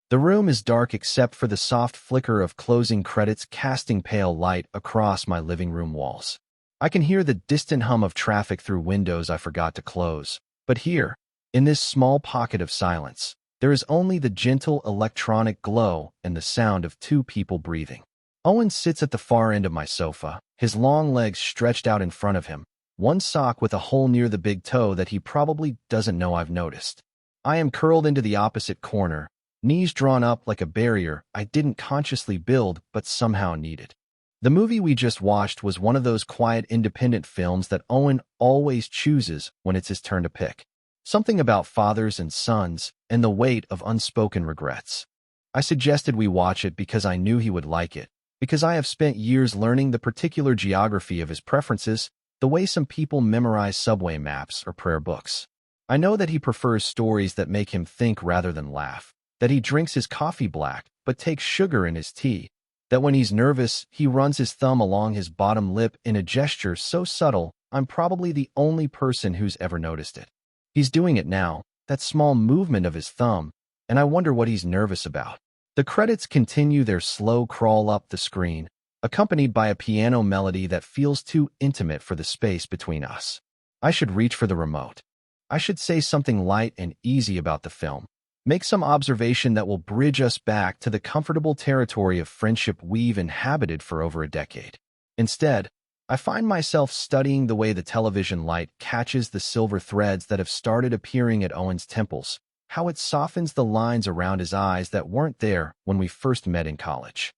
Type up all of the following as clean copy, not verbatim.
The room is dark except for the soft flicker of closing credits casting pale light across my living room walls. I can hear the distant hum of traffic through windows I forgot to close. But here, in this small pocket of silence, there is only the gentle electronic glow and the sound of two people breathing. Owen sits at the far end of my sofa, his long legs stretched out in front of him, one sock with a hole near the big toe that he probably doesn't know I've noticed. I am curled into the opposite corner, knees drawn up like a barrier I didn't consciously build but somehow needed. The movie we just watched was one of those quiet independent films that Owen always chooses when it's his turn to pick. Something about fathers and sons and the weight of unspoken regrets. I suggested we watch it because I knew he would like it, because I have spent years learning the particular geography of his preferences, the way some people memorize subway maps or prayer books. I know that he prefers stories that make him think rather than laugh, that he drinks his coffee black but takes sugar in his tea, that when he's nervous, he runs his thumb along his bottom lip in a gesture so subtle I'm probably the only person who's ever noticed it. He's doing it now, that small movement of his thumb, and I wonder what he's nervous about. The credits continue their slow crawl up the screen, accompanied by a piano melody that feels too intimate for the space between us. I should reach for the remote. I should say something light and easy about the film, make some observation that will bridge us back to the comfortable territory of friendship we've inhabited for over a decade. Instead, I find myself studying the way the television light catches the silver threads that have started appearing at Owen's temples, how it softens the lines around his eyes that weren't there when we first met in college.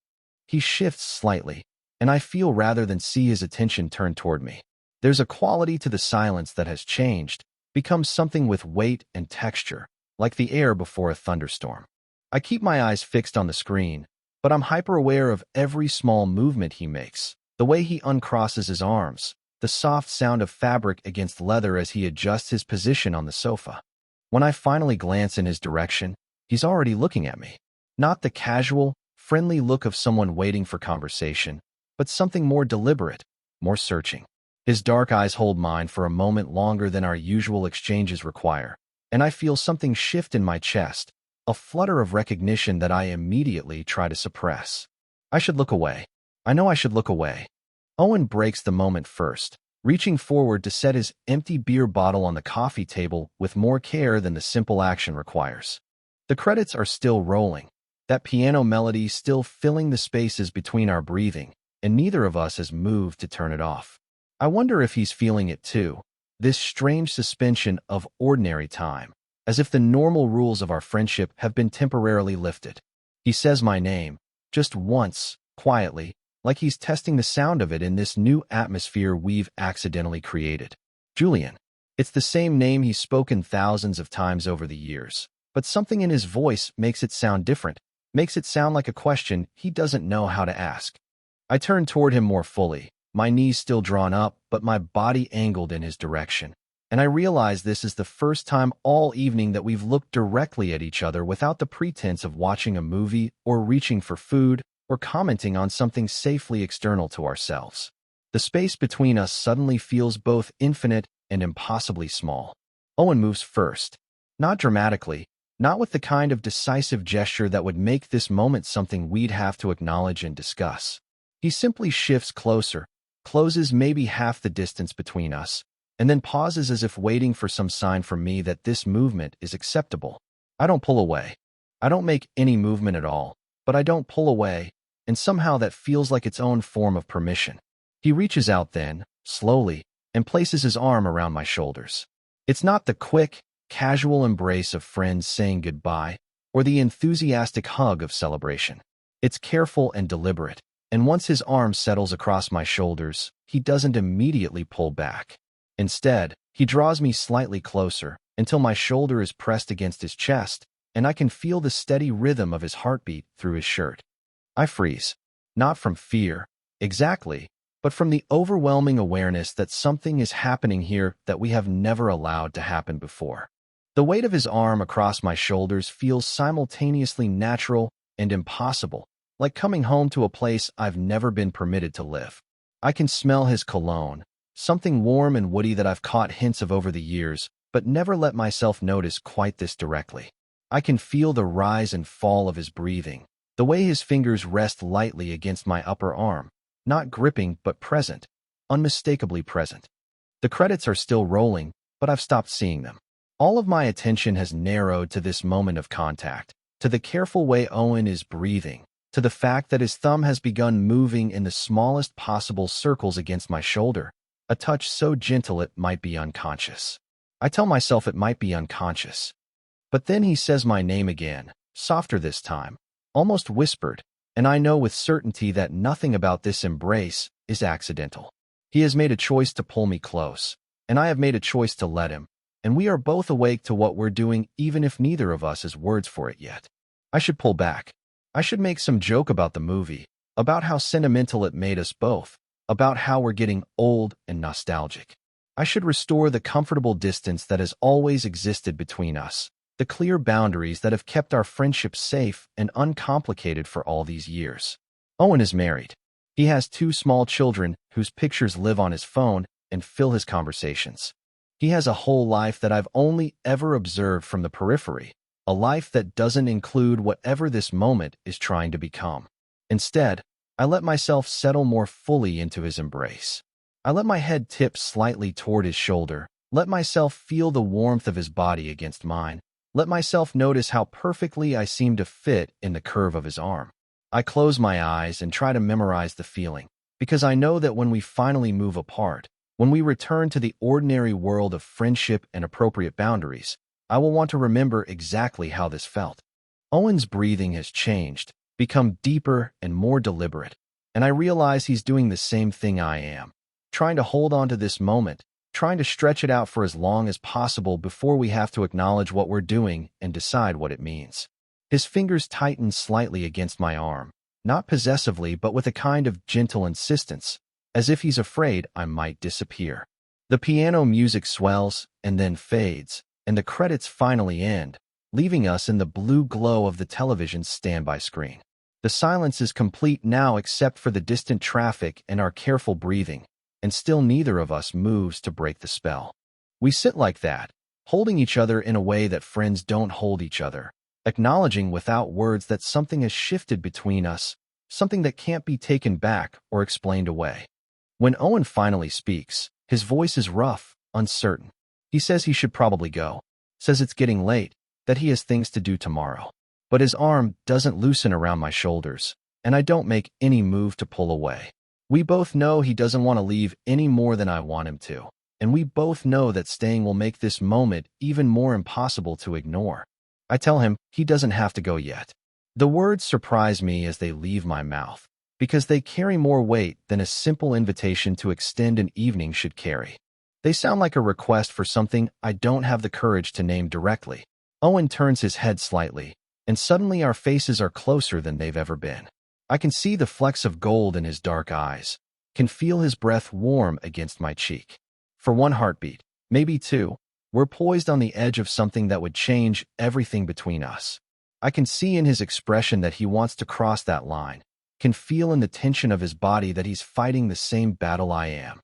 He shifts slightly, and I feel rather than see his attention turn toward me. There's a quality to the silence that has changed, become something with weight and texture, like the air before a thunderstorm. I keep my eyes fixed on the screen, but I'm hyper-aware of every small movement he makes, the way he uncrosses his arms, the soft sound of fabric against leather as he adjusts his position on the sofa. When I finally glance in his direction, he's already looking at me. Not the casual, friendly look of someone waiting for conversation, but something more deliberate, more searching. His dark eyes hold mine for a moment longer than our usual exchanges require, and I feel something shift in my chest, a flutter of recognition that I immediately try to suppress. I should look away. I know I should look away. Owen breaks the moment first, reaching forward to set his empty beer bottle on the coffee table with more care than the simple action requires. The credits are still rolling, that piano melody still filling the spaces between our breathing, and neither of us has moved to turn it off. I wonder if he's feeling it too, this strange suspension of ordinary time, as if the normal rules of our friendship have been temporarily lifted. He says my name, just once, quietly, like he's testing the sound of it in this new atmosphere we've accidentally created. Julian. It's the same name he's spoken thousands of times over the years, but something in his voice makes it sound different, makes it sound like a question he doesn't know how to ask. I turn toward him more fully, my knees still drawn up, but my body angled in his direction. And I realize this is the first time all evening that we've looked directly at each other without the pretense of watching a movie or reaching for food or commenting on something safely external to ourselves. The space between us suddenly feels both infinite and impossibly small. Owen moves first, not dramatically, not with the kind of decisive gesture that would make this moment something we'd have to acknowledge and discuss. He simply shifts closer, closes maybe half the distance between us, and then pauses as if waiting for some sign from me that this movement is acceptable. I don't pull away. I don't make any movement at all, but I don't pull away, and somehow that feels like its own form of permission. He reaches out then, slowly, and places his arm around my shoulders. It's not the quick, casual embrace of friends saying goodbye, or the enthusiastic hug of celebration. It's careful and deliberate, and once his arm settles across my shoulders, he doesn't immediately pull back. Instead, he draws me slightly closer, until my shoulder is pressed against his chest, and I can feel the steady rhythm of his heartbeat through his shirt. I freeze. Not from fear, exactly, but from the overwhelming awareness that something is happening here that we have never allowed to happen before. The weight of his arm across my shoulders feels simultaneously natural and impossible, like coming home to a place I've never been permitted to live. I can smell his cologne, something warm and woody that I've caught hints of over the years, but never let myself notice quite this directly. I can feel the rise and fall of his breathing, the way his fingers rest lightly against my upper arm, not gripping but present, unmistakably present. The credits are still rolling, but I've stopped seeing them. All of my attention has narrowed to this moment of contact, to the careful way Owen is breathing, to the fact that his thumb has begun moving in the smallest possible circles against my shoulder, a touch so gentle it might be unconscious. I tell myself it might be unconscious. But then he says my name again, softer this time, almost whispered, and I know with certainty that nothing about this embrace is accidental. He has made a choice to pull me close, and I have made a choice to let him, and we are both awake to what we're doing even if neither of us has words for it yet. I should pull back. I should make some joke about the movie, about how sentimental it made us both, about how we're getting old and nostalgic. I should restore the comfortable distance that has always existed between us, the clear boundaries that have kept our friendship safe and uncomplicated for all these years. Owen is married. He has 2 small children whose pictures live on his phone and fill his conversations. He has a whole life that I've only ever observed from the periphery, a life that doesn't include whatever this moment is trying to become. Instead, I let myself settle more fully into his embrace. I let my head tip slightly toward his shoulder, let myself feel the warmth of his body against mine, let myself notice how perfectly I seem to fit in the curve of his arm. I close my eyes and try to memorize the feeling, because I know that when we finally move apart, when we return to the ordinary world of friendship and appropriate boundaries, I will want to remember exactly how this felt. Owen's breathing has changed, become deeper and more deliberate, and I realize he's doing the same thing I am, trying to hold on to this moment, trying to stretch it out for as long as possible before we have to acknowledge what we're doing and decide what it means. His fingers tighten slightly against my arm, not possessively but with a kind of gentle insistence, as if he's afraid I might disappear. The piano music swells and then fades, and the credits finally end, leaving us in the blue glow of the television's standby screen. The silence is complete now except for the distant traffic and our careful breathing, and still neither of us moves to break the spell. We sit like that, holding each other in a way that friends don't hold each other, acknowledging without words that something has shifted between us, something that can't be taken back or explained away. When Owen finally speaks, his voice is rough, uncertain. He says he should probably go, says it's getting late, that he has things to do tomorrow. But his arm doesn't loosen around my shoulders, and I don't make any move to pull away. We both know he doesn't want to leave any more than I want him to, and we both know that staying will make this moment even more impossible to ignore. I tell him he doesn't have to go yet. The words surprise me as they leave my mouth, because they carry more weight than a simple invitation to extend an evening should carry. They sound like a request for something I don't have the courage to name directly. Owen turns his head slightly, and suddenly our faces are closer than they've ever been. I can see the flecks of gold in his dark eyes, can feel his breath warm against my cheek. For one heartbeat, maybe 2, we're poised on the edge of something that would change everything between us. I can see in his expression that he wants to cross that line, can feel in the tension of his body that he's fighting the same battle I am.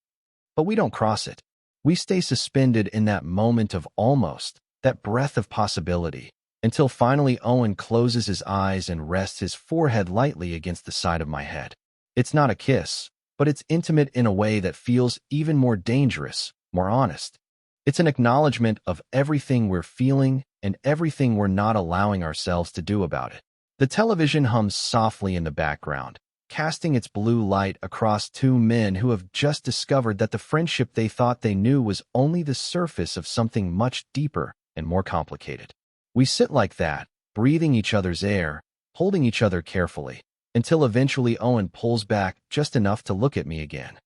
But we don't cross it. We stay suspended in that moment of almost, that breath of possibility, until finally Owen closes his eyes and rests his forehead lightly against the side of my head. It's not a kiss, but it's intimate in a way that feels even more dangerous, more honest. It's an acknowledgement of everything we're feeling and everything we're not allowing ourselves to do about it. The television hums softly in the background, casting its blue light across 2 men who have just discovered that the friendship they thought they knew was only the surface of something much deeper and more complicated. We sit like that, breathing each other's air, holding each other carefully, until eventually Owen pulls back just enough to look at me again.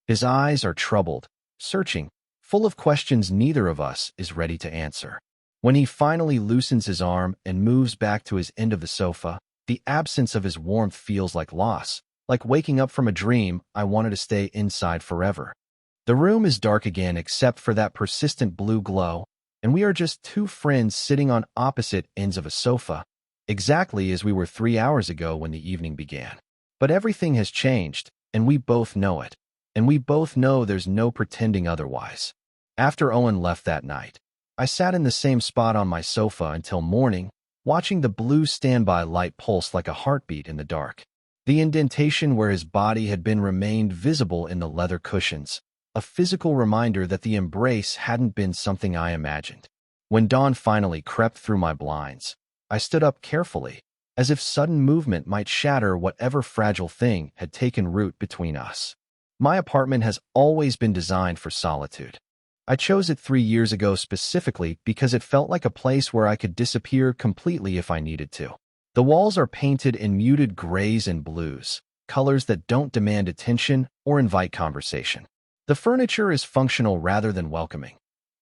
His eyes are troubled, searching, full of questions neither of us is ready to answer. When he finally loosens his arm and moves back to his end of the sofa, the absence of his warmth feels like loss, like waking up from a dream I wanted to stay inside forever. The room is dark again except for that persistent blue glow, and we are just 2 friends sitting on opposite ends of a sofa, exactly as we were 3 hours ago when the evening began. But everything has changed, and we both know it, and we both know there's no pretending otherwise. After Owen left that night, I sat in the same spot on my sofa until morning, watching the blue standby light pulse like a heartbeat in the dark. The indentation where his body had been remained visible in the leather cushions, a physical reminder that the embrace hadn't been something I imagined. When dawn finally crept through my blinds, I stood up carefully, as if sudden movement might shatter whatever fragile thing had taken root between us. My apartment has always been designed for solitude. I chose it 3 years ago specifically because it felt like a place where I could disappear completely if I needed to. The walls are painted in muted grays and blues, colors that don't demand attention or invite conversation. The furniture is functional rather than welcoming,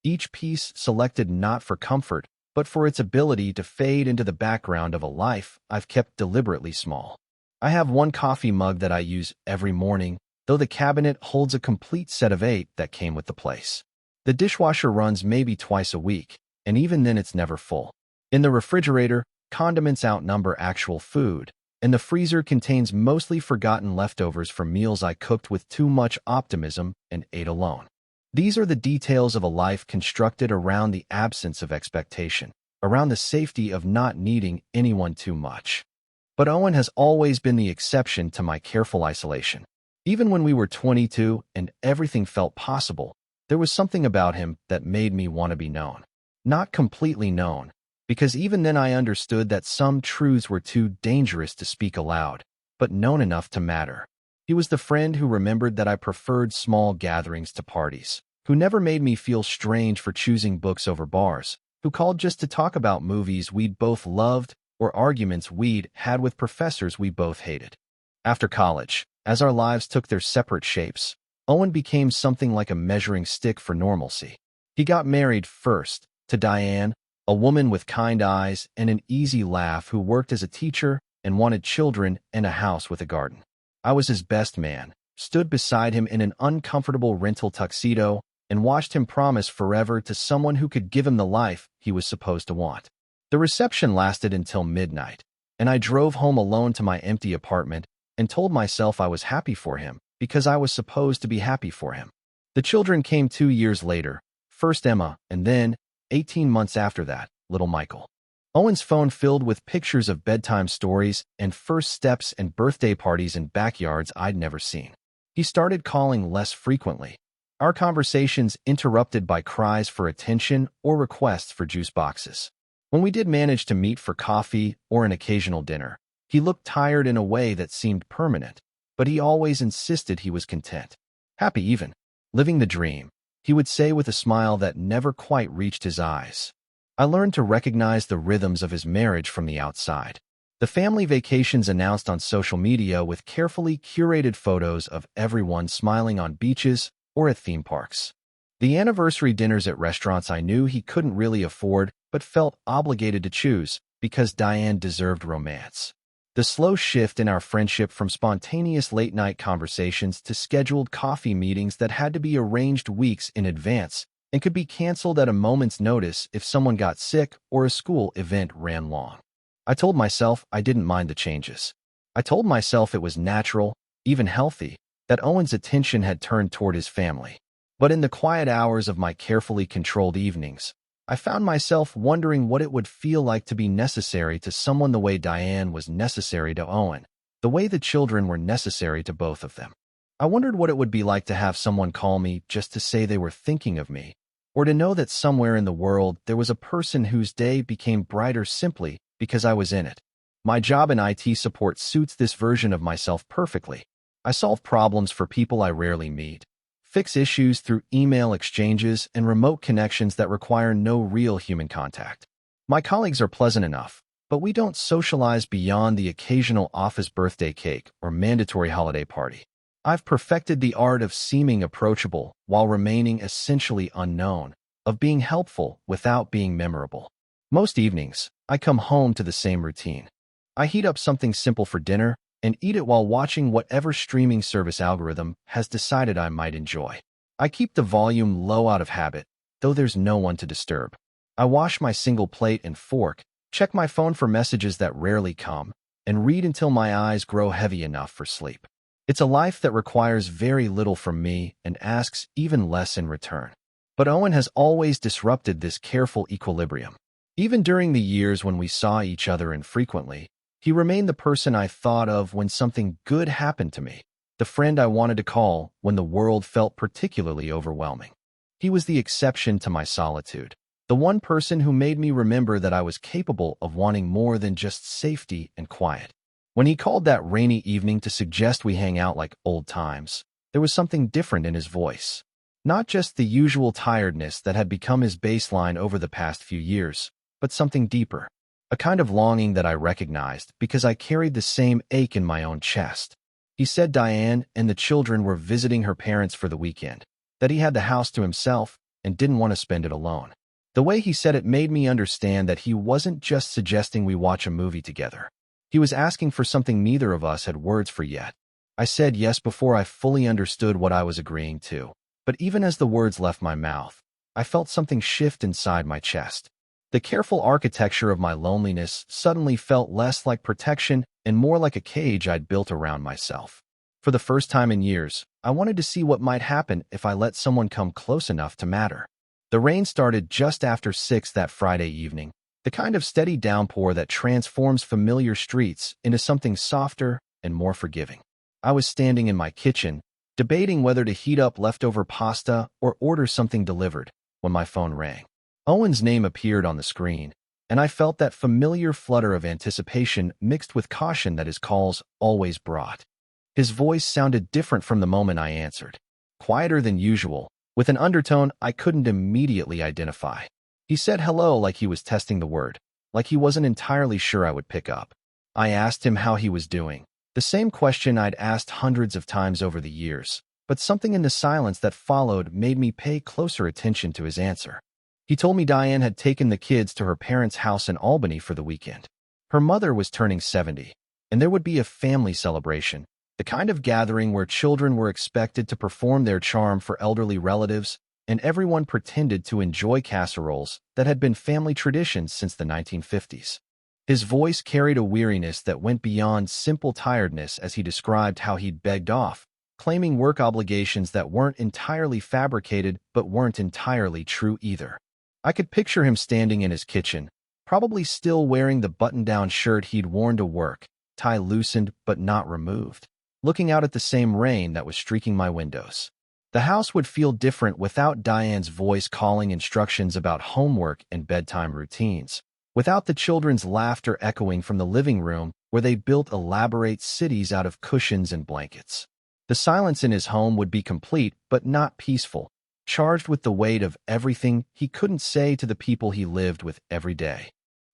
each piece selected not for comfort, but for its ability to fade into the background of a life I've kept deliberately small. I have one coffee mug that I use every morning, though the cabinet holds a complete set of 8 that came with the place. The dishwasher runs maybe twice a week, and even then it's never full. In the refrigerator, condiments outnumber actual food, and the freezer contains mostly forgotten leftovers from meals I cooked with too much optimism and ate alone. These are the details of a life constructed around the absence of expectation, around the safety of not needing anyone too much. But Owen has always been the exception to my careful isolation. Even when we were 22 and everything felt possible, there was something about him that made me want to be known. Not completely known, because even then I understood that some truths were too dangerous to speak aloud, but known enough to matter. He was the friend who remembered that I preferred small gatherings to parties, who never made me feel strange for choosing books over bars, who called just to talk about movies we'd both loved or arguments we'd had with professors we both hated. After college, as our lives took their separate shapes, Owen became something like a measuring stick for normalcy. He got married first, to Diane, a woman with kind eyes and an easy laugh who worked as a teacher and wanted children and a house with a garden. I was his best man, stood beside him in an uncomfortable rental tuxedo, and watched him promise forever to someone who could give him the life he was supposed to want. The reception lasted until midnight, and I drove home alone to my empty apartment and told myself I was happy for him because I was supposed to be happy for him. The children came 2 years later, first Emma, and then, 18 months after that, little Michael. Owen's phone filled with pictures of bedtime stories and first steps and birthday parties in backyards I'd never seen. He started calling less frequently, our conversations interrupted by cries for attention or requests for juice boxes. When we did manage to meet for coffee or an occasional dinner, he looked tired in a way that seemed permanent, but he always insisted he was content. Happy even. Living the dream, he would say with a smile that never quite reached his eyes. I learned to recognize the rhythms of his marriage from the outside. The family vacations announced on social media with carefully curated photos of everyone smiling on beaches or at theme parks. The anniversary dinners at restaurants I knew he couldn't really afford but felt obligated to choose because Diane deserved romance. The slow shift in our friendship from spontaneous late-night conversations to scheduled coffee meetings that had to be arranged weeks in advance and could be canceled at a moment's notice if someone got sick or a school event ran long. I told myself I didn't mind the changes. I told myself it was natural, even healthy, that Owen's attention had turned toward his family. But in the quiet hours of my carefully controlled evenings, I found myself wondering what it would feel like to be necessary to someone the way Diane was necessary to Owen, the way the children were necessary to both of them. I wondered what it would be like to have someone call me just to say they were thinking of me, or to know that somewhere in the world there was a person whose day became brighter simply because I was in it. My job in IT support suits this version of myself perfectly. I solve problems for people I rarely meet, fix issues through email exchanges and remote connections that require no real human contact. My colleagues are pleasant enough, but we don't socialize beyond the occasional office birthday cake or mandatory holiday party. I've perfected the art of seeming approachable while remaining essentially unknown, of being helpful without being memorable. Most evenings, I come home to the same routine. I heat up something simple for dinner and eat it while watching whatever streaming service algorithm has decided I might enjoy. I keep the volume low out of habit, though there's no one to disturb. I wash my single plate and fork, check my phone for messages that rarely come, and read until my eyes grow heavy enough for sleep. It's a life that requires very little from me and asks even less in return. But Owen has always disrupted this careful equilibrium. Even during the years when we saw each other infrequently, he remained the person I thought of when something good happened to me, the friend I wanted to call when the world felt particularly overwhelming. He was the exception to my solitude, the one person who made me remember that I was capable of wanting more than just safety and quiet. When he called that rainy evening to suggest we hang out like old times, there was something different in his voice. Not just the usual tiredness that had become his baseline over the past few years, but something deeper. A kind of longing that I recognized because I carried the same ache in my own chest. He said Diane and the children were visiting her parents for the weekend, that he had the house to himself and didn't want to spend it alone. The way he said it made me understand that he wasn't just suggesting we watch a movie together. He was asking for something neither of us had words for yet. I said yes before I fully understood what I was agreeing to. But even as the words left my mouth, I felt something shift inside my chest. The careful architecture of my loneliness suddenly felt less like protection and more like a cage I'd built around myself. For the first time in years, I wanted to see what might happen if I let someone come close enough to matter. The rain started just after 6 that Friday evening, the kind of steady downpour that transforms familiar streets into something softer and more forgiving. I was standing in my kitchen, debating whether to heat up leftover pasta or order something delivered, when my phone rang. Owen's name appeared on the screen, and I felt that familiar flutter of anticipation mixed with caution that his calls always brought. His voice sounded different from the moment I answered, quieter than usual, with an undertone I couldn't immediately identify. He said hello like he was testing the word, like he wasn't entirely sure I would pick up. I asked him how he was doing, the same question I'd asked hundreds of times over the years, but something in the silence that followed made me pay closer attention to his answer. He told me Diane had taken the kids to her parents' house in Albany for the weekend. Her mother was turning 70, and there would be a family celebration, the kind of gathering where children were expected to perform their charm for elderly relatives, and everyone pretended to enjoy casseroles that had been family traditions since the 1950s. His voice carried a weariness that went beyond simple tiredness as he described how he'd begged off, claiming work obligations that weren't entirely fabricated but weren't entirely true either. I could picture him standing in his kitchen, probably still wearing the button-down shirt he'd worn to work, tie loosened but not removed, looking out at the same rain that was streaking my windows. The house would feel different without Diane's voice calling instructions about homework and bedtime routines, without the children's laughter echoing from the living room where they built elaborate cities out of cushions and blankets. The silence in his home would be complete but not peaceful, charged with the weight of everything he couldn't say to the people he lived with every day.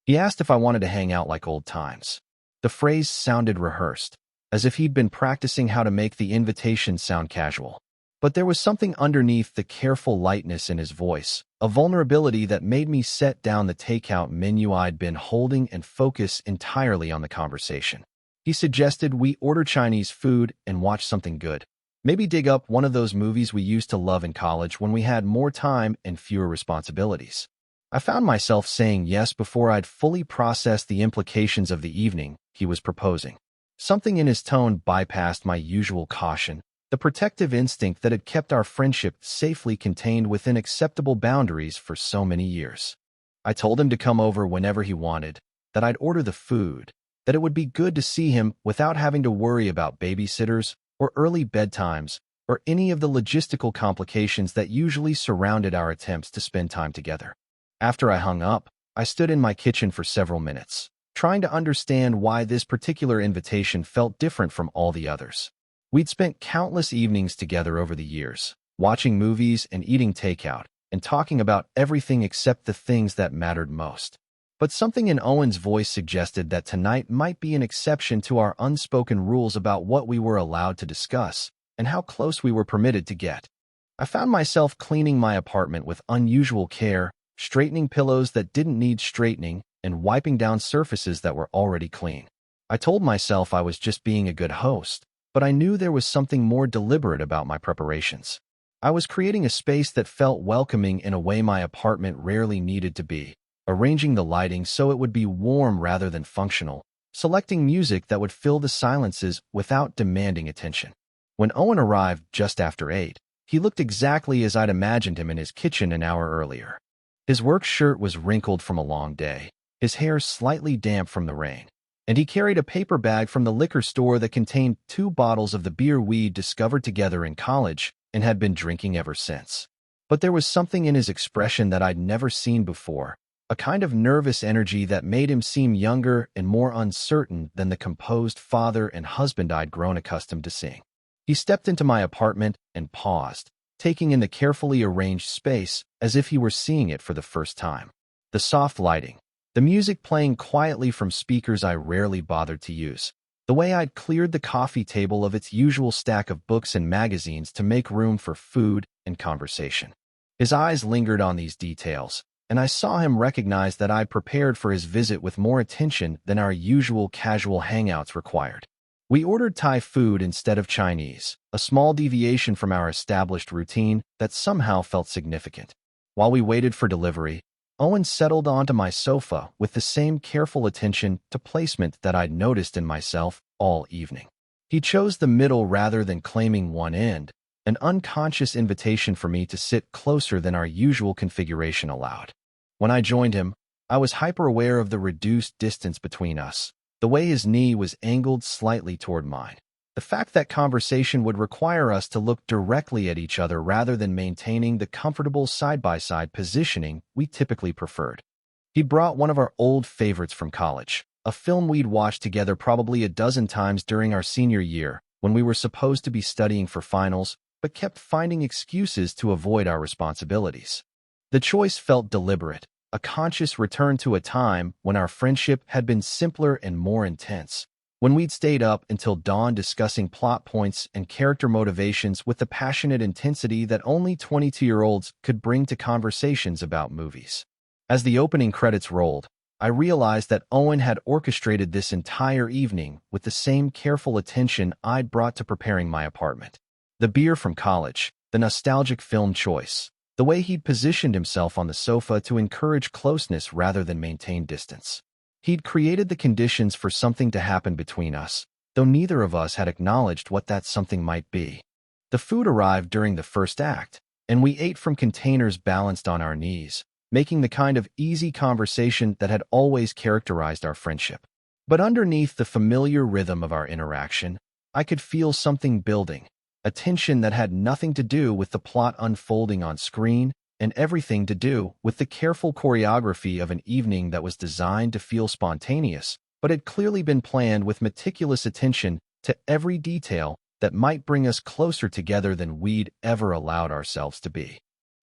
He asked if I wanted to hang out like old times. The phrase sounded rehearsed, as if he'd been practicing how to make the invitation sound casual. But there was something underneath the careful lightness in his voice, a vulnerability that made me set down the takeout menu I'd been holding and focus entirely on the conversation. He suggested we order Chinese food and watch something good. Maybe dig up one of those movies we used to love in college when we had more time and fewer responsibilities. I found myself saying yes before I'd fully processed the implications of the evening he was proposing. Something in his tone bypassed my usual caution, the protective instinct that had kept our friendship safely contained within acceptable boundaries for so many years. I told him to come over whenever he wanted, that I'd order the food, that it would be good to see him without having to worry about babysitters or early bedtimes, or any of the logistical complications that usually surrounded our attempts to spend time together. After I hung up, I stood in my kitchen for several minutes, trying to understand why this particular invitation felt different from all the others. We'd spent countless evenings together over the years, watching movies and eating takeout, and talking about everything except the things that mattered most. But something in Owen's voice suggested that tonight might be an exception to our unspoken rules about what we were allowed to discuss and how close we were permitted to get. I found myself cleaning my apartment with unusual care, straightening pillows that didn't need straightening, and wiping down surfaces that were already clean. I told myself I was just being a good host, but I knew there was something more deliberate about my preparations. I was creating a space that felt welcoming in a way my apartment rarely needed to be, arranging the lighting so it would be warm rather than functional, selecting music that would fill the silences without demanding attention. When Owen arrived just after 8, he looked exactly as I'd imagined him in his kitchen an hour earlier. His work shirt was wrinkled from a long day, his hair slightly damp from the rain, and he carried a paper bag from the liquor store that contained 2 bottles of the beer we'd discovered together in college and had been drinking ever since. But there was something in his expression that I'd never seen before, a kind of nervous energy that made him seem younger and more uncertain than the composed father and husband I'd grown accustomed to seeing. He stepped into my apartment and paused, taking in the carefully arranged space as if he were seeing it for the first time. The soft lighting, the music playing quietly from speakers I rarely bothered to use, the way I'd cleared the coffee table of its usual stack of books and magazines to make room for food and conversation. His eyes lingered on these details, and I saw him recognize that I'd prepared for his visit with more attention than our usual casual hangouts required. We ordered Thai food instead of Chinese, a small deviation from our established routine that somehow felt significant. While we waited for delivery, Owen settled onto my sofa with the same careful attention to placement that I'd noticed in myself all evening. He chose the middle rather than claiming one end, an unconscious invitation for me to sit closer than our usual configuration allowed. When I joined him, I was hyper-aware of the reduced distance between us, the way his knee was angled slightly toward mine. The fact that conversation would require us to look directly at each other rather than maintaining the comfortable side-by-side positioning we typically preferred. He brought one of our old favorites from college, a film we'd watched together probably a dozen times during our senior year when we were supposed to be studying for finals, but kept finding excuses to avoid our responsibilities. The choice felt deliberate, a conscious return to a time when our friendship had been simpler and more intense, when we'd stayed up until dawn discussing plot points and character motivations with the passionate intensity that only 22-year-olds could bring to conversations about movies. As the opening credits rolled, I realized that Owen had orchestrated this entire evening with the same careful attention I'd brought to preparing my apartment. The beer from college, the nostalgic film choice, the way he'd positioned himself on the sofa to encourage closeness rather than maintain distance. He'd created the conditions for something to happen between us, though neither of us had acknowledged what that something might be. The food arrived during the first act, and we ate from containers balanced on our knees, making the kind of easy conversation that had always characterized our friendship. But underneath the familiar rhythm of our interaction, I could feel something building, a tension that had nothing to do with the plot unfolding on screen and everything to do with the careful choreography of an evening that was designed to feel spontaneous, but had clearly been planned with meticulous attention to every detail that might bring us closer together than we'd ever allowed ourselves to be.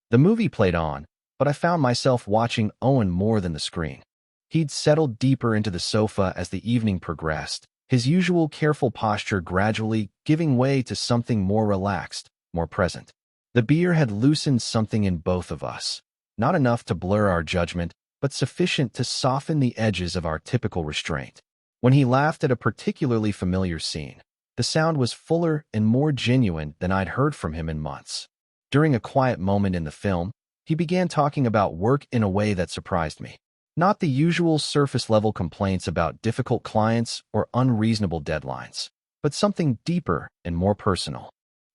The movie played on, but I found myself watching Owen more than the screen. He'd settled deeper into the sofa as the evening progressed, his usual careful posture gradually giving way to something more relaxed, more present. The beer had loosened something in both of us, not enough to blur our judgment, but sufficient to soften the edges of our typical restraint. When he laughed at a particularly familiar scene, the sound was fuller and more genuine than I'd heard from him in months. During a quiet moment in the film, he began talking about work in a way that surprised me. Not the usual surface-level complaints about difficult clients or unreasonable deadlines, but something deeper and more personal.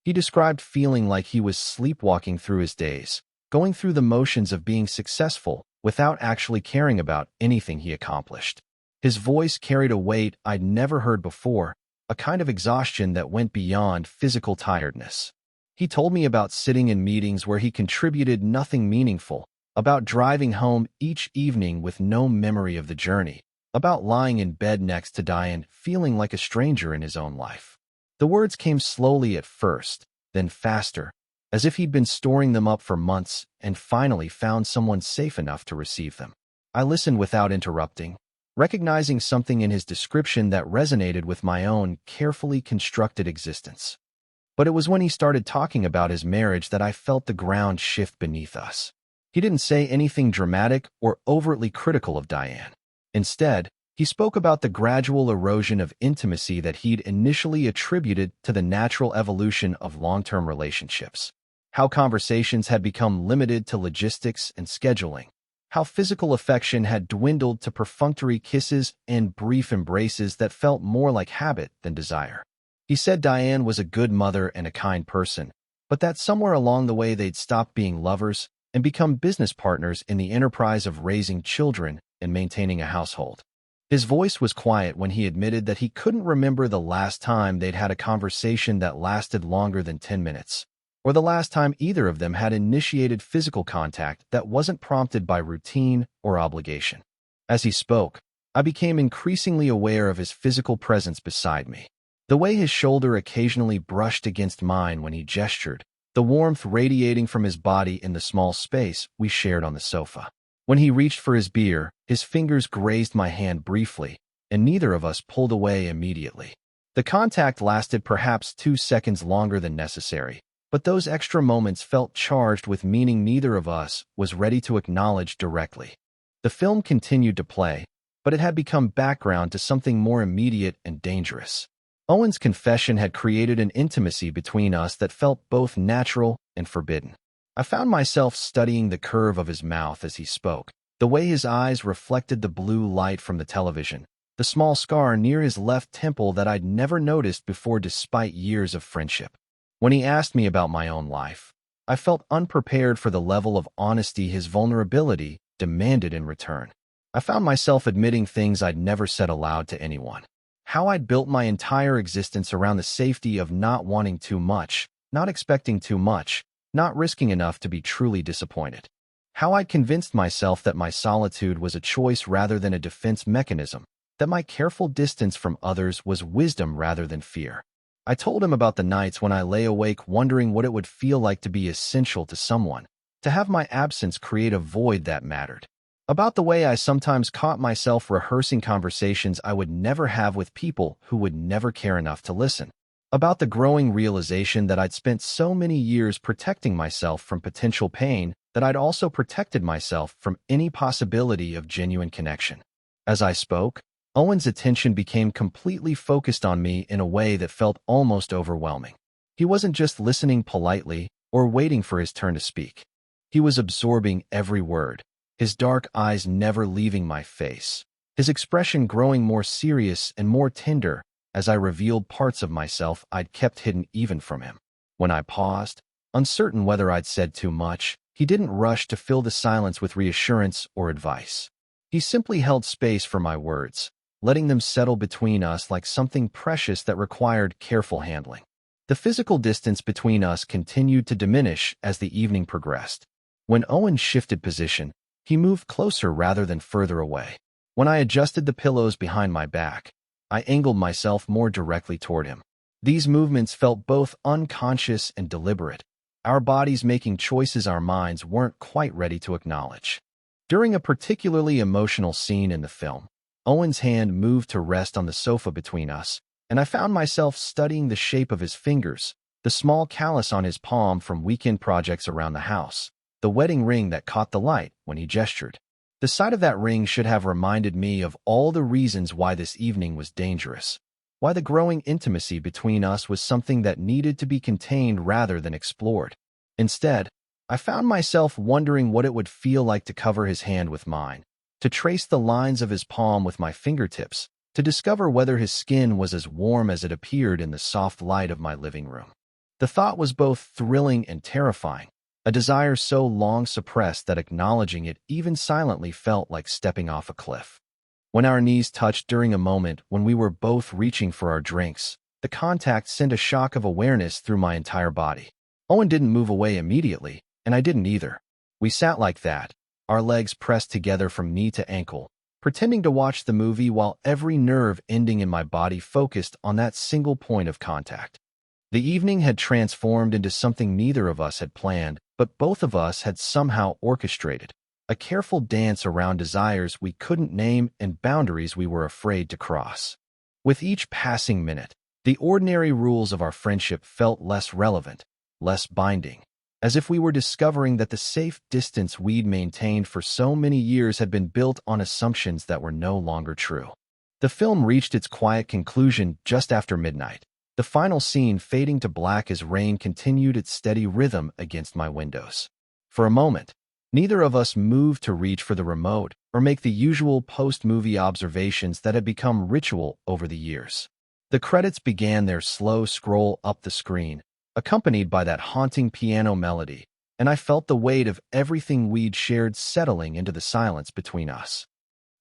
He described feeling like he was sleepwalking through his days, going through the motions of being successful without actually caring about anything he accomplished. His voice carried a weight I'd never heard before, a kind of exhaustion that went beyond physical tiredness. He told me about sitting in meetings where he contributed nothing meaningful, about driving home each evening with no memory of the journey, about lying in bed next to Diane feeling like a stranger in his own life. The words came slowly at first, then faster, as if he'd been storing them up for months and finally found someone safe enough to receive them. I listened without interrupting, recognizing something in his description that resonated with my own carefully constructed existence. But it was when he started talking about his marriage that I felt the ground shift beneath us. He didn't say anything dramatic or overtly critical of Diane. Instead, he spoke about the gradual erosion of intimacy that he'd initially attributed to the natural evolution of long-term relationships. How conversations had become limited to logistics and scheduling. How physical affection had dwindled to perfunctory kisses and brief embraces that felt more like habit than desire. He said Diane was a good mother and a kind person, but that somewhere along the way they'd stopped being lovers and become business partners in the enterprise of raising children and maintaining a household. His voice was quiet when he admitted that he couldn't remember the last time they'd had a conversation that lasted longer than 10 minutes, or the last time either of them had initiated physical contact that wasn't prompted by routine or obligation. As he spoke, I became increasingly aware of his physical presence beside me. The way his shoulder occasionally brushed against mine when he gestured, the warmth radiating from his body in the small space we shared on the sofa. When he reached for his beer, his fingers grazed my hand briefly, and neither of us pulled away immediately. The contact lasted perhaps 2 seconds longer than necessary, but those extra moments felt charged with meaning neither of us was ready to acknowledge directly. The film continued to play, but it had become background to something more immediate and dangerous. Owen's confession had created an intimacy between us that felt both natural and forbidden. I found myself studying the curve of his mouth as he spoke, the way his eyes reflected the blue light from the television, the small scar near his left temple that I'd never noticed before despite years of friendship. When he asked me about my own life, I felt unprepared for the level of honesty his vulnerability demanded in return. I found myself admitting things I'd never said aloud to anyone. How I'd built my entire existence around the safety of not wanting too much, not expecting too much, not risking enough to be truly disappointed. How I'd convinced myself that my solitude was a choice rather than a defense mechanism, that my careful distance from others was wisdom rather than fear. I told him about the nights when I lay awake wondering what it would feel like to be essential to someone, to have my absence create a void that mattered. About the way I sometimes caught myself rehearsing conversations I would never have with people who would never care enough to listen. About the growing realization that I'd spent so many years protecting myself from potential pain that I'd also protected myself from any possibility of genuine connection. As I spoke, Owen's attention became completely focused on me in a way that felt almost overwhelming. He wasn't just listening politely or waiting for his turn to speak. He was absorbing every word, his dark eyes never leaving my face, his expression growing more serious and more tender as I revealed parts of myself I'd kept hidden even from him. When I paused, uncertain whether I'd said too much, he didn't rush to fill the silence with reassurance or advice. He simply held space for my words, letting them settle between us like something precious that required careful handling. The physical distance between us continued to diminish as the evening progressed. When Owen shifted position, he moved closer rather than further away. When I adjusted the pillows behind my back, I angled myself more directly toward him. These movements felt both unconscious and deliberate, our bodies making choices our minds weren't quite ready to acknowledge. During a particularly emotional scene in the film, Owen's hand moved to rest on the sofa between us, and I found myself studying the shape of his fingers, the small callus on his palm from weekend projects around the house, the wedding ring that caught the light when he gestured. The sight of that ring should have reminded me of all the reasons why this evening was dangerous, why the growing intimacy between us was something that needed to be contained rather than explored. Instead, I found myself wondering what it would feel like to cover his hand with mine, to trace the lines of his palm with my fingertips, to discover whether his skin was as warm as it appeared in the soft light of my living room. The thought was both thrilling and terrifying, a desire so long suppressed that acknowledging it even silently felt like stepping off a cliff. When our knees touched during a moment when we were both reaching for our drinks, the contact sent a shock of awareness through my entire body. Owen didn't move away immediately, and I didn't either. We sat like that, our legs pressed together from knee to ankle, pretending to watch the movie while every nerve ending in my body focused on that single point of contact. The evening had transformed into something neither of us had planned, but both of us had somehow orchestrated, a careful dance around desires we couldn't name and boundaries we were afraid to cross. With each passing minute, the ordinary rules of our friendship felt less relevant, less binding, as if we were discovering that the safe distance we'd maintained for so many years had been built on assumptions that were no longer true. The film reached its quiet conclusion just after midnight, the final scene fading to black as rain continued its steady rhythm against my windows. For a moment, neither of us moved to reach for the remote or make the usual post-movie observations that had become ritual over the years. The credits began their slow scroll up the screen, accompanied by that haunting piano melody, and I felt the weight of everything we'd shared settling into the silence between us.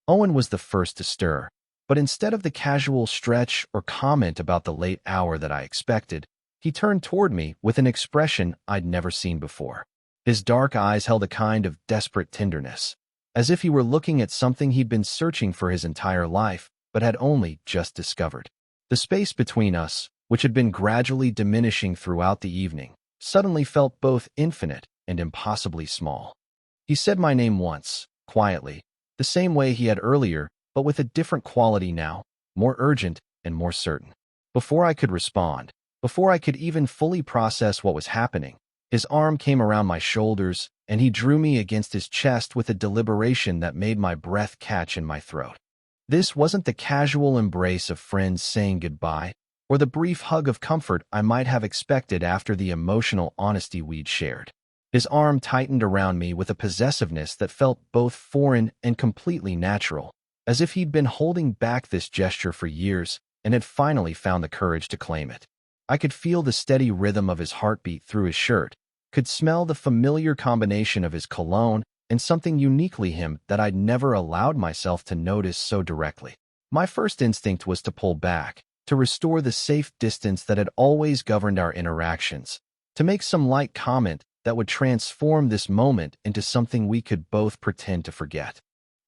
Owen was the first to stir, but instead of the casual stretch or comment about the late hour that I expected, he turned toward me with an expression I'd never seen before. His dark eyes held a kind of desperate tenderness, as if he were looking at something he'd been searching for his entire life, but had only just discovered. The space between us, which had been gradually diminishing throughout the evening, suddenly felt both infinite and impossibly small. He said my name once, quietly, the same way he had earlier, but with a different quality now, more urgent and more certain. Before I could respond, before I could even fully process what was happening, his arm came around my shoulders, and he drew me against his chest with a deliberation that made my breath catch in my throat. This wasn't the casual embrace of friends saying goodbye, or the brief hug of comfort I might have expected after the emotional honesty we'd shared. His arm tightened around me with a possessiveness that felt both foreign and completely natural, as if he'd been holding back this gesture for years and had finally found the courage to claim it. I could feel the steady rhythm of his heartbeat through his shirt, could smell the familiar combination of his cologne and something uniquely him that I'd never allowed myself to notice so directly. My first instinct was to pull back, to restore the safe distance that had always governed our interactions, to make some light comment that would transform this moment into something we could both pretend to forget.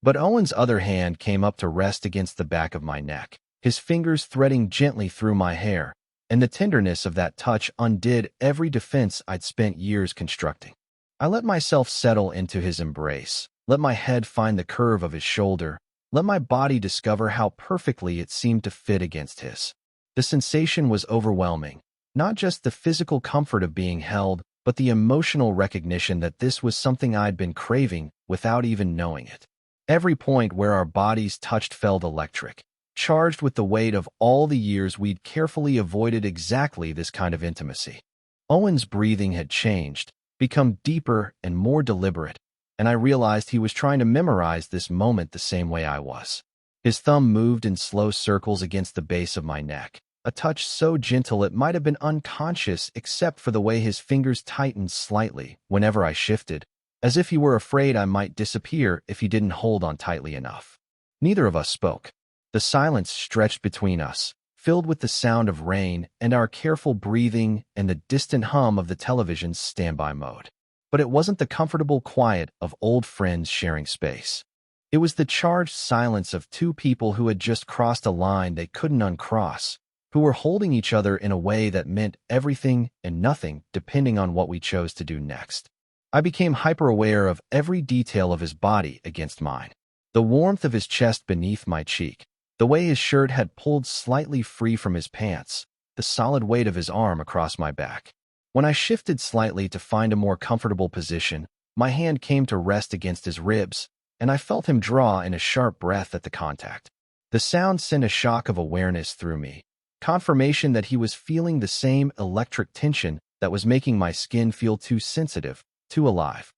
But Owen's other hand came up to rest against the back of my neck, his fingers threading gently through my hair, and the tenderness of that touch undid every defense I'd spent years constructing. I let myself settle into his embrace, let my head find the curve of his shoulder, let my body discover how perfectly it seemed to fit against his. The sensation was overwhelming, not just the physical comfort of being held, but the emotional recognition that this was something I'd been craving without even knowing it. Every point where our bodies touched felt electric, charged with the weight of all the years we'd carefully avoided exactly this kind of intimacy. Owen's breathing had changed, become deeper and more deliberate, and I realized he was trying to memorize this moment the same way I was. His thumb moved in slow circles against the base of my neck, a touch so gentle it might have been unconscious except for the way his fingers tightened slightly whenever I shifted, as if he were afraid I might disappear if he didn't hold on tightly enough. Neither of us spoke. The silence stretched between us, filled with the sound of rain and our careful breathing and the distant hum of the television's standby mode. But it wasn't the comfortable quiet of old friends sharing space. It was the charged silence of two people who had just crossed a line they couldn't uncross, who were holding each other in a way that meant everything and nothing depending on what we chose to do next. I became hyper-aware of every detail of his body against mine. The warmth of his chest beneath my cheek, the way his shirt had pulled slightly free from his pants, the solid weight of his arm across my back. When I shifted slightly to find a more comfortable position, my hand came to rest against his ribs, and I felt him draw in a sharp breath at the contact. The sound sent a shock of awareness through me, confirmation that he was feeling the same electric tension that was making my skin feel too sensitive, too alive.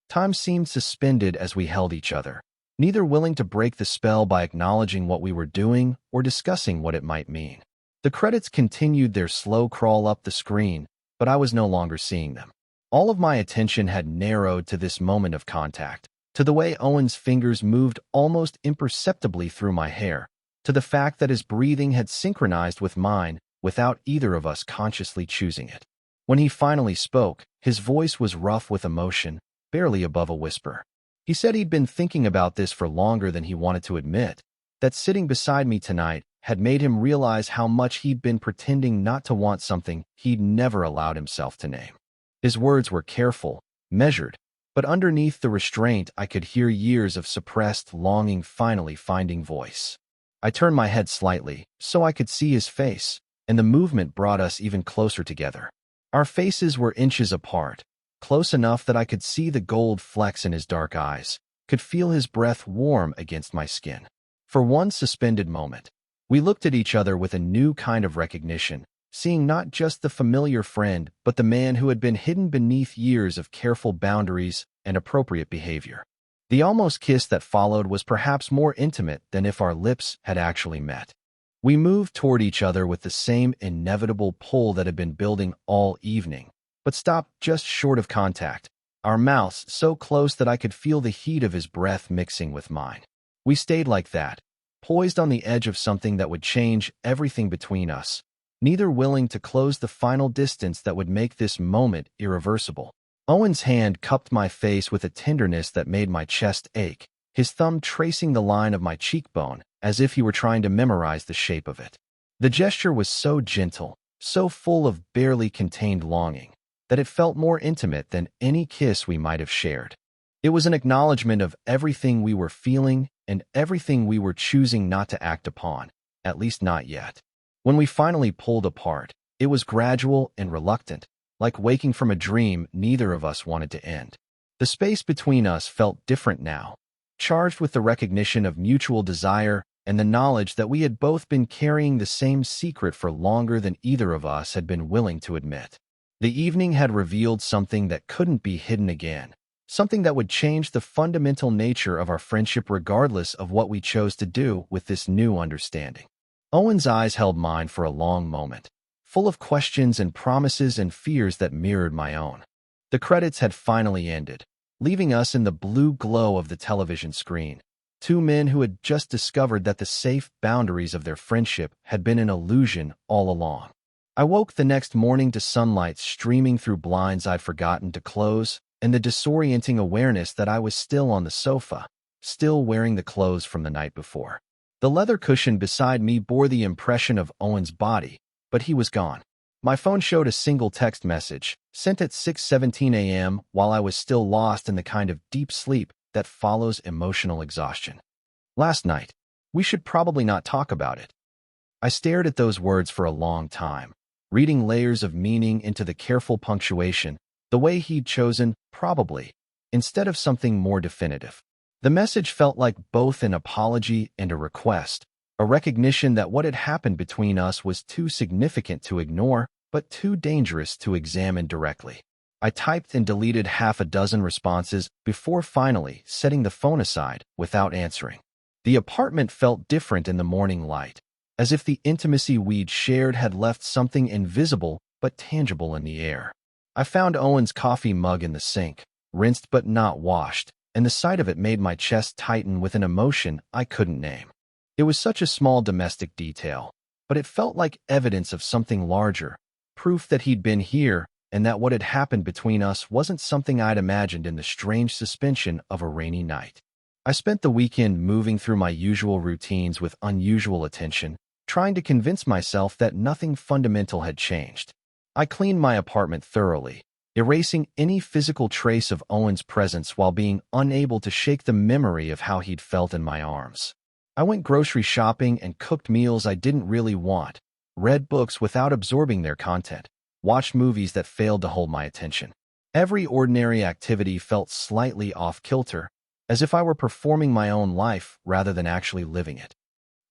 Time seemed suspended as we held each other, neither willing to break the spell by acknowledging what we were doing or discussing what it might mean. The credits continued their slow crawl up the screen, but I was no longer seeing them. All of my attention had narrowed to this moment of contact, to the way Owen's fingers moved almost imperceptibly through my hair, to the fact that his breathing had synchronized with mine without either of us consciously choosing it. When he finally spoke, his voice was rough with emotion, barely above a whisper. He said he'd been thinking about this for longer than he wanted to admit, that sitting beside me tonight had made him realize how much he'd been pretending not to want something he'd never allowed himself to name. His words were careful, measured, but underneath the restraint I could hear years of suppressed longing finally finding voice. I turned my head slightly, so I could see his face, and the movement brought us even closer together. Our faces were inches apart, close enough that I could see the gold flecks in his dark eyes, could feel his breath warm against my skin. For one suspended moment, we looked at each other with a new kind of recognition, seeing not just the familiar friend, but the man who had been hidden beneath years of careful boundaries and appropriate behavior. The almost kiss that followed was perhaps more intimate than if our lips had actually met. We moved toward each other with the same inevitable pull that had been building all evening, but stopped just short of contact, our mouths so close that I could feel the heat of his breath mixing with mine. We stayed like that, poised on the edge of something that would change everything between us, neither willing to close the final distance that would make this moment irreversible. Owen's hand cupped my face with a tenderness that made my chest ache, his thumb tracing the line of my cheekbone as if he were trying to memorize the shape of it. The gesture was so gentle, so full of barely contained longing, that it felt more intimate than any kiss we might have shared. It was an acknowledgement of everything we were feeling and everything we were choosing not to act upon, at least not yet. When we finally pulled apart, it was gradual and reluctant, like waking from a dream neither of us wanted to end. The space between us felt different now, charged with the recognition of mutual desire and the knowledge that we had both been carrying the same secret for longer than either of us had been willing to admit. The evening had revealed something that couldn't be hidden again, something that would change the fundamental nature of our friendship regardless of what we chose to do with this new understanding. Owen's eyes held mine for a long moment, full of questions and promises and fears that mirrored my own. The credits had finally ended, leaving us in the blue glow of the television screen, two men who had just discovered that the safe boundaries of their friendship had been an illusion all along. I woke the next morning to sunlight streaming through blinds I'd forgotten to close, and the disorienting awareness that I was still on the sofa, still wearing the clothes from the night before. The leather cushion beside me bore the impression of Owen's body, but he was gone. My phone showed a single text message, sent at 6:17 a.m. while I was still lost in the kind of deep sleep that follows emotional exhaustion. Last night. We should probably not talk about it. I stared at those words for a long time, reading layers of meaning into the careful punctuation, the way he'd chosen, probably, instead of something more definitive. The message felt like both an apology and a request, a recognition that what had happened between us was too significant to ignore, but too dangerous to examine directly. I typed and deleted half a dozen responses before finally setting the phone aside without answering. The apartment felt different in the morning light, as if the intimacy we'd shared had left something invisible but tangible in the air. I found Owen's coffee mug in the sink, rinsed but not washed, and the sight of it made my chest tighten with an emotion I couldn't name. It was such a small domestic detail, but it felt like evidence of something larger, proof that he'd been here and that what had happened between us wasn't something I'd imagined in the strange suspension of a rainy night. I spent the weekend moving through my usual routines with unusual attention, trying to convince myself that nothing fundamental had changed. I cleaned my apartment thoroughly, erasing any physical trace of Owen's presence while being unable to shake the memory of how he'd felt in my arms. I went grocery shopping and cooked meals I didn't really want, read books without absorbing their content, watched movies that failed to hold my attention. Every ordinary activity felt slightly off-kilter, as if I were performing my own life rather than actually living it.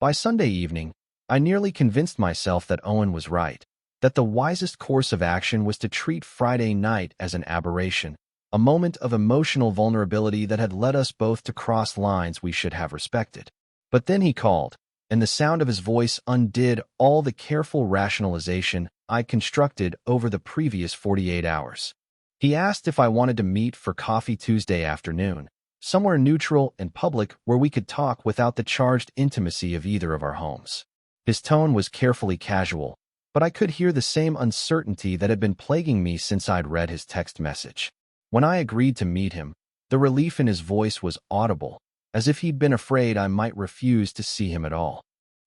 By Sunday evening, I nearly convinced myself that Owen was right, that the wisest course of action was to treat Friday night as an aberration, a moment of emotional vulnerability that had led us both to cross lines we should have respected. But then he called, and the sound of his voice undid all the careful rationalization I'd constructed over the previous 48 hours. He asked if I wanted to meet for coffee Tuesday afternoon, somewhere neutral and public where we could talk without the charged intimacy of either of our homes. His tone was carefully casual, but I could hear the same uncertainty that had been plaguing me since I'd read his text message. When I agreed to meet him, the relief in his voice was audible, as if he'd been afraid I might refuse to see him at all.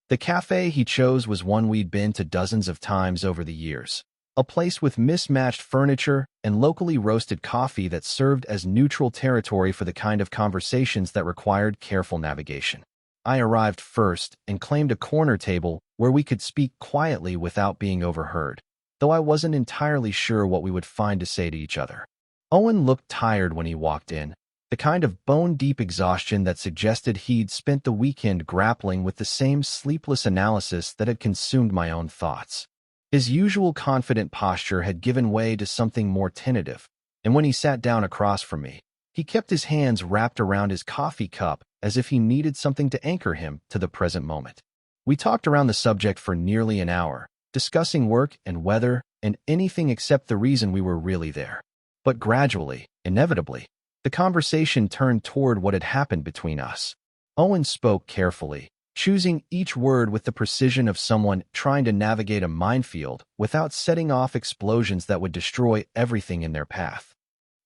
The cafe he chose was one we'd been to dozens of times over the years, a place with mismatched furniture and locally roasted coffee that served as neutral territory for the kind of conversations that required careful navigation. I arrived first and claimed a corner table where we could speak quietly without being overheard, though I wasn't entirely sure what we would find to say to each other. Owen looked tired when he walked in, the kind of bone-deep exhaustion that suggested he'd spent the weekend grappling with the same sleepless analysis that had consumed my own thoughts. His usual confident posture had given way to something more tentative, and when he sat down across from me, he kept his hands wrapped around his coffee cup as if he needed something to anchor him to the present moment. We talked around the subject for nearly an hour, discussing work and weather and anything except the reason we were really there. But gradually, inevitably, the conversation turned toward what had happened between us. Owen spoke carefully, choosing each word with the precision of someone trying to navigate a minefield without setting off explosions that would destroy everything in their path.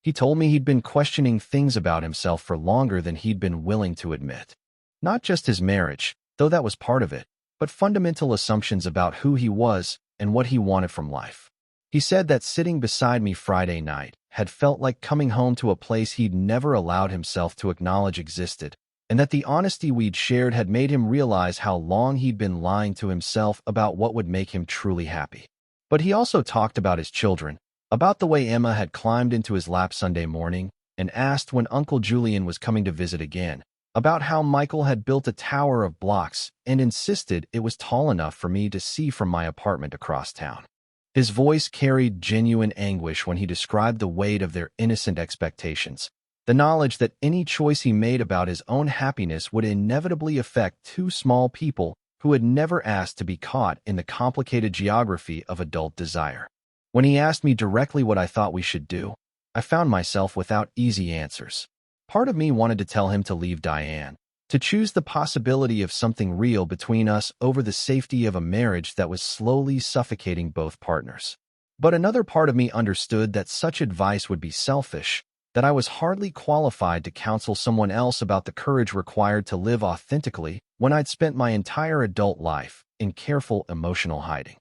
He told me he'd been questioning things about himself for longer than he'd been willing to admit. Not just his marriage, though that was part of it, but fundamental assumptions about who he was and what he wanted from life. He said that sitting beside me Friday night had felt like coming home to a place he'd never allowed himself to acknowledge existed, and that the honesty we'd shared had made him realize how long he'd been lying to himself about what would make him truly happy. But he also talked about his children, about the way Emma had climbed into his lap Sunday morning and asked when Uncle Julian was coming to visit again, about how Michael had built a tower of blocks and insisted it was tall enough for me to see from my apartment across town. His voice carried genuine anguish when he described the weight of their innocent expectations, the knowledge that any choice he made about his own happiness would inevitably affect two small people who had never asked to be caught in the complicated geography of adult desire. When he asked me directly what I thought we should do, I found myself without easy answers. Part of me wanted to tell him to leave Diane, to choose the possibility of something real between us over the safety of a marriage that was slowly suffocating both partners. But another part of me understood that such advice would be selfish, that I was hardly qualified to counsel someone else about the courage required to live authentically when I'd spent my entire adult life in careful emotional hiding.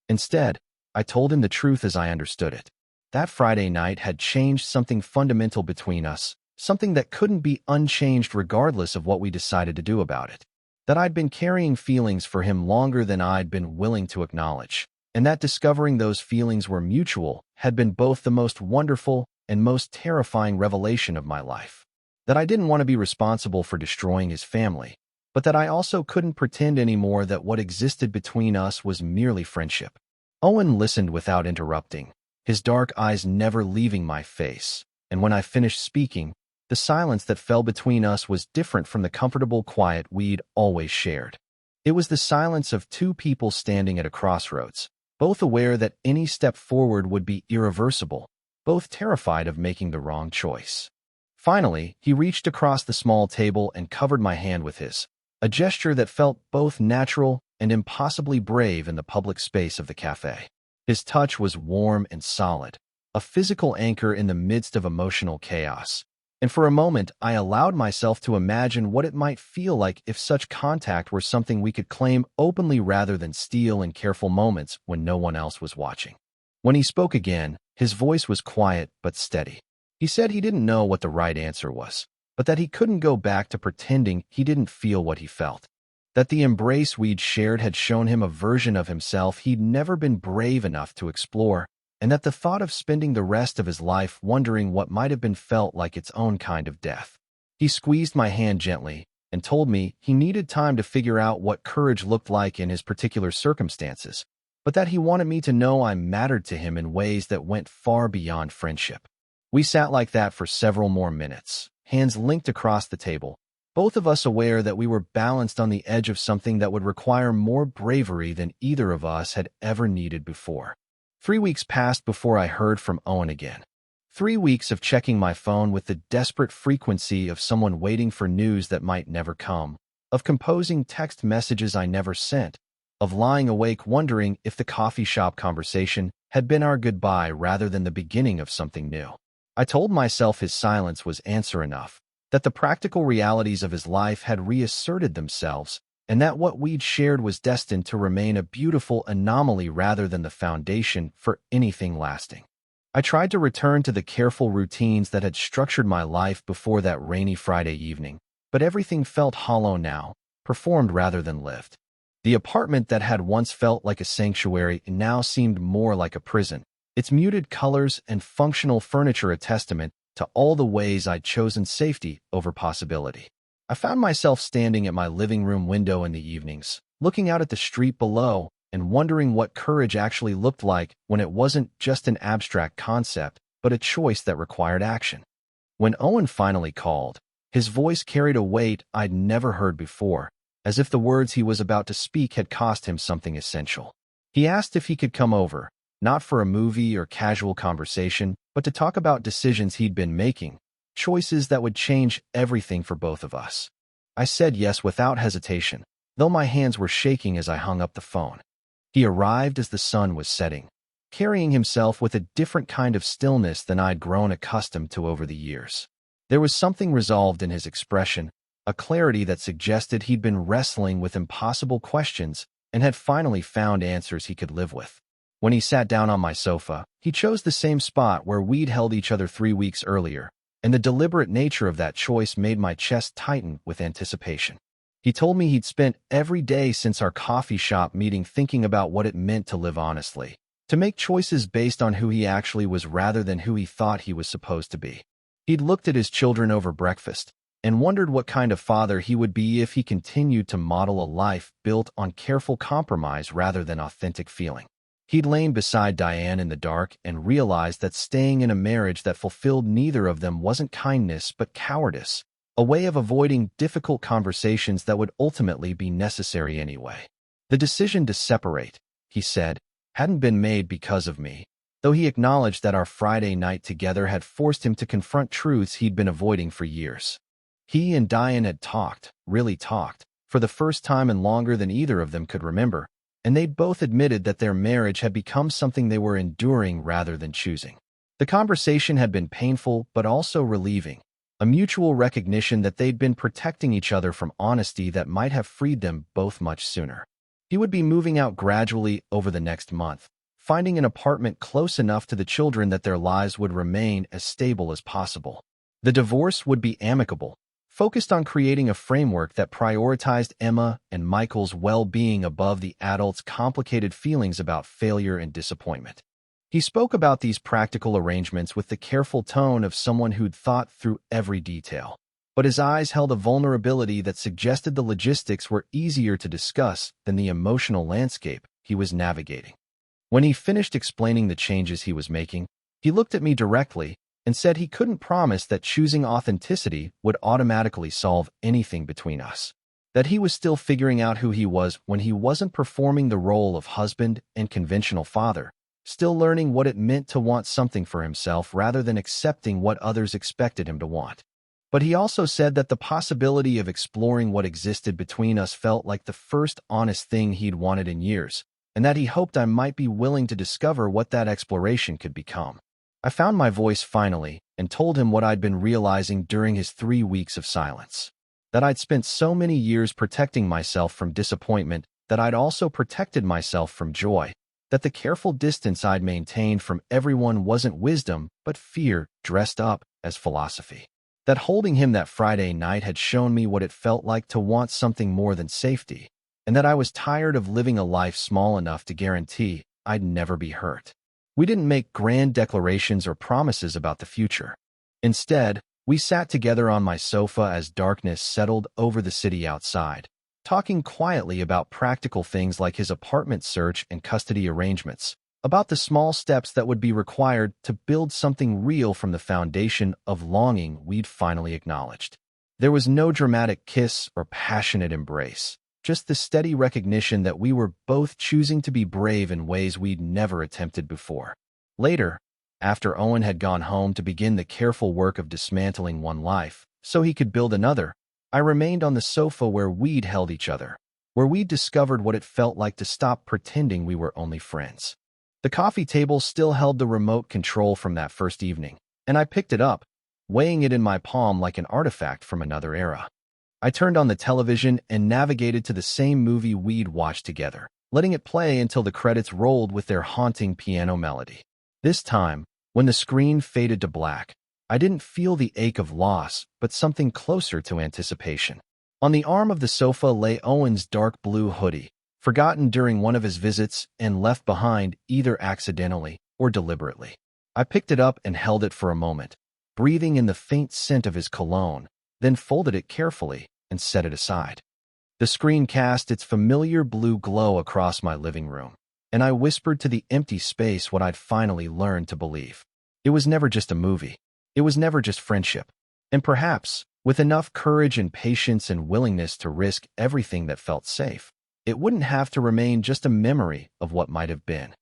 Instead, I told him the truth as I understood it. That Friday night had changed something fundamental between us, something that couldn't be unchanged regardless of what we decided to do about it. That I'd been carrying feelings for him longer than I'd been willing to acknowledge, and that discovering those feelings were mutual had been both the most wonderful and most terrifying revelation of my life. That I didn't want to be responsible for destroying his family, but that I also couldn't pretend anymore that what existed between us was merely friendship. Owen listened without interrupting, his dark eyes never leaving my face, and when I finished speaking, the silence that fell between us was different from the comfortable quiet we'd always shared. It was the silence of two people standing at a crossroads, both aware that any step forward would be irreversible, both terrified of making the wrong choice. Finally, he reached across the small table and covered my hand with his, a gesture that felt both natural and impossibly brave in the public space of the cafe. His touch was warm and solid, a physical anchor in the midst of emotional chaos. And for a moment, I allowed myself to imagine what it might feel like if such contact were something we could claim openly rather than steal in careful moments when no one else was watching. When he spoke again, his voice was quiet but steady. He said he didn't know what the right answer was, but that he couldn't go back to pretending he didn't feel what he felt. That the embrace we'd shared had shown him a version of himself he'd never been brave enough to explore, and that the thought of spending the rest of his life wondering what might have been felt like its own kind of death. He squeezed my hand gently and told me he needed time to figure out what courage looked like in his particular circumstances, but that he wanted me to know I mattered to him in ways that went far beyond friendship. We sat like that for several more minutes, hands linked across the table, both of us aware that we were balanced on the edge of something that would require more bravery than either of us had ever needed before. 3 weeks passed before I heard from Owen again. 3 weeks of checking my phone with the desperate frequency of someone waiting for news that might never come, of composing text messages I never sent, of lying awake wondering if the coffee shop conversation had been our goodbye rather than the beginning of something new. I told myself his silence was answer enough, that the practical realities of his life had reasserted themselves, and that what we'd shared was destined to remain a beautiful anomaly rather than the foundation for anything lasting. I tried to return to the careful routines that had structured my life before that rainy Friday evening, but everything felt hollow now, performed rather than lived. The apartment that had once felt like a sanctuary now seemed more like a prison, its muted colors and functional furniture a testament to all the ways I'd chosen safety over possibility. I found myself standing at my living room window in the evenings, looking out at the street below and wondering what courage actually looked like when it wasn't just an abstract concept, but a choice that required action. When Owen finally called, his voice carried a weight I'd never heard before, as if the words he was about to speak had cost him something essential. He asked if he could come over, not for a movie or casual conversation, but to talk about decisions he'd been making, choices that would change everything for both of us. I said yes without hesitation, though my hands were shaking as I hung up the phone. He arrived as the sun was setting, carrying himself with a different kind of stillness than I'd grown accustomed to over the years. There was something resolved in his expression, a clarity that suggested he'd been wrestling with impossible questions and had finally found answers he could live with. When he sat down on my sofa, he chose the same spot where we'd held each other 3 weeks earlier, and the deliberate nature of that choice made my chest tighten with anticipation. He told me he'd spent every day since our coffee shop meeting thinking about what it meant to live honestly, to make choices based on who he actually was rather than who he thought he was supposed to be. He'd looked at his children over breakfast and wondered what kind of father he would be if he continued to model a life built on careful compromise rather than authentic feeling. He'd lain beside Diane in the dark and realized that staying in a marriage that fulfilled neither of them wasn't kindness but cowardice, a way of avoiding difficult conversations that would ultimately be necessary anyway. The decision to separate, he said, hadn't been made because of me, though he acknowledged that our Friday night together had forced him to confront truths he'd been avoiding for years. He and Diane had talked, really talked, for the first time and longer than either of them could remember, and they'd both admitted that their marriage had become something they were enduring rather than choosing. The conversation had been painful but also relieving, a mutual recognition that they'd been protecting each other from honesty that might have freed them both much sooner. He would be moving out gradually over the next month, finding an apartment close enough to the children that their lives would remain as stable as possible. The divorce would be amicable, focused on creating a framework that prioritized Emma and Michael's well-being above the adults' complicated feelings about failure and disappointment. He spoke about these practical arrangements with the careful tone of someone who'd thought through every detail, but his eyes held a vulnerability that suggested the logistics were easier to discuss than the emotional landscape he was navigating. When he finished explaining the changes he was making, he looked at me directly and said he couldn't promise that choosing authenticity would automatically solve anything between us, that he was still figuring out who he was when he wasn't performing the role of husband and conventional father, still learning what it meant to want something for himself rather than accepting what others expected him to want. But he also said that the possibility of exploring what existed between us felt like the first honest thing he'd wanted in years, and that he hoped I might be willing to discover what that exploration could become. I found my voice finally and told him what I'd been realizing during his 3 weeks of silence. That I'd spent so many years protecting myself from disappointment that I'd also protected myself from joy. That the careful distance I'd maintained from everyone wasn't wisdom but fear dressed up as philosophy. That holding him that Friday night had shown me what it felt like to want something more than safety, and that I was tired of living a life small enough to guarantee I'd never be hurt. We didn't make grand declarations or promises about the future. Instead, we sat together on my sofa as darkness settled over the city outside, talking quietly about practical things like his apartment search and custody arrangements, about the small steps that would be required to build something real from the foundation of longing we'd finally acknowledged. There was no dramatic kiss or passionate embrace, just the steady recognition that we were both choosing to be brave in ways we'd never attempted before. Later, after Owen had gone home to begin the careful work of dismantling one life so he could build another, I remained on the sofa where we'd held each other, where we'd discovered what it felt like to stop pretending we were only friends. The coffee table still held the remote control from that first evening, and I picked it up, weighing it in my palm like an artifact from another era. I turned on the television and navigated to the same movie we'd watched together, letting it play until the credits rolled with their haunting piano melody. This time, when the screen faded to black, I didn't feel the ache of loss, but something closer to anticipation. On the arm of the sofa lay Owen's dark blue hoodie, forgotten during one of his visits and left behind either accidentally or deliberately. I picked it up and held it for a moment, breathing in the faint scent of his cologne, then folded it carefully and set it aside. The screen cast its familiar blue glow across my living room, and I whispered to the empty space what I'd finally learned to believe. It was never just a movie. It was never just friendship. And perhaps, with enough courage and patience and willingness to risk everything that felt safe, it wouldn't have to remain just a memory of what might have been.